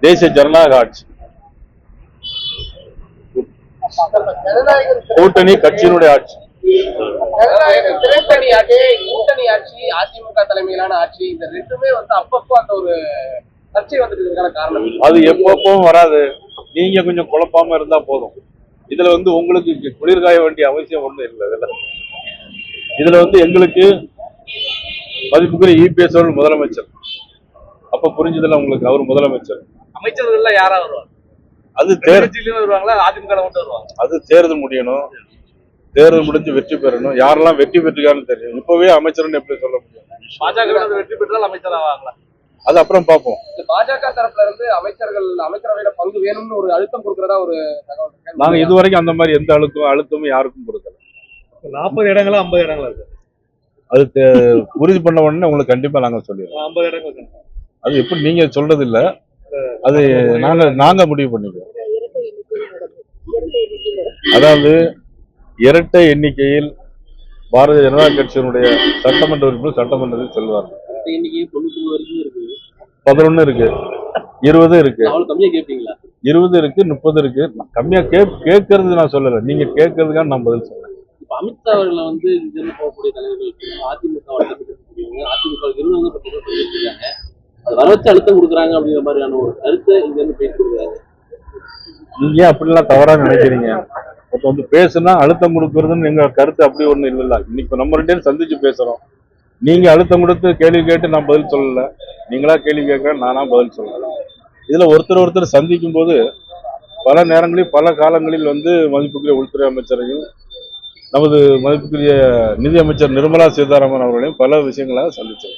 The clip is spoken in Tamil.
தேசிய ஜனநாயக ஆட்சி, கூட்டணி கட்சியினுடைய ஆட்சி. கூட்டணி ஆட்சி, அதிமுக தலைமையிலான ஆட்சி, இந்த ரெண்டுமே அப்பப்போ அந்த ஒரு சர்ச்சை வந்துட்டு காரணம். அது எப்பப்பவும் வராது. நீங்க கொஞ்சம் குழப்பாம இருந்தா போதும். இதுல உங்களுக்கு குளிர்காய வேண்டிய அவசியம் ஒண்ணும் இல்லை. இதுல எங்களுக்கு மதிப்புக்குரிய இபிஎஸ் அவர்கள் முதலமைச்சர். அப்ப புரிஞ்சதுல உங்களுக்கு, அவர் முதலமைச்சர். அமைச்சர்கள்ல யாரா வருவாங்க? அது வருவாங்களா, அதிமுக மட்டும் வருவாங்க? அது தேர்தல் முடியணும். தேர்தல் முடிஞ்சு வெற்றி பெறணும். யாரெல்லாம் வெற்றி பெற்றிருக்கான்னு தெரியும். இப்பவே அமைச்சர்னு எப்படி சொல்ல முடியும்? பாஜக வெற்றி பெற்றால் அமைச்சர் ஆவாங்களா? அது அப்புறம் பார்ப்போம். பாஜக தரப்புல இருந்து அமைச்சரவையில பங்கு வேணும்னு ஒரு அழுத்தம் கொடுக்கறதா ஒரு தகவல். நாங்க இதுவரைக்கும் அந்த மாதிரி எந்த அழுத்தமும் யாருக்கும் கொடுக்கல. 40 இடங்களா 50 இடங்களா இருக்கு. அது உறுதி பண்ண உடனே உங்களுக்கு கண்டிப்பா நாங்க சொல்லிடுறோம். 50 இடங்கள். அது எப்படி நீங்க சொல்றது இல்ல, அது நாங்க முடிவு பண்ணிக்கிறோம். அதாவது இரட்டை எண்ணிக்கையில் பாரதிய ஜனதா கட்சியினுடைய சட்டமன்ற உறுப்பினர் சட்டமன்றத்தில் செல்வார்கள். 11 இருக்கு, 20 இருக்கு, 20 இருக்கு, 30 இருக்கு. கம்மியா கேட்கறது நான் சொல்லல, நீங்க கேட்கறதுக்கான நான் பதில் சொல்றேன். அமித்ஷா அவர்களை இங்கிருந்து போகக்கூடிய தலைவர்கள் அதிமுக அது வர வச்சு அழுத்தம் கொடுக்குறாங்க அப்படிங்கிற மாதிரியான ஒரு கருத்தை இங்க இருந்து பேசிருக்காரு. நீங்க அப்படிலாம் தவறா நினைக்கிறீங்க. பேசுனா அழுத்தம் கொடுக்கறதுன்னு எங்க கருத்து அப்படி ஒண்ணு இல்லைல்ல. இன்னைக்கு நம்ம 2 பேரும் சந்திச்சு பேசுறோம். நீங்க அழுத்தம் கொடுத்து கேள்வி கேட்டு நான் பதில் சொல்லல, நீங்களா கேள்வி கேட்க நானா பதில் சொல்லல. இதுல ஒருத்தர் சந்திக்கும் போது பல நேரங்களில் பல காலங்களில் மதிப்புக்குரிய உள்துறை அமைச்சரையும் நமது மதிப்புக்குரிய நிதி அமைச்சர் நிர்மலா சீதாராமன் அவர்களையும் பல விஷயங்களாக சந்திச்சோம்.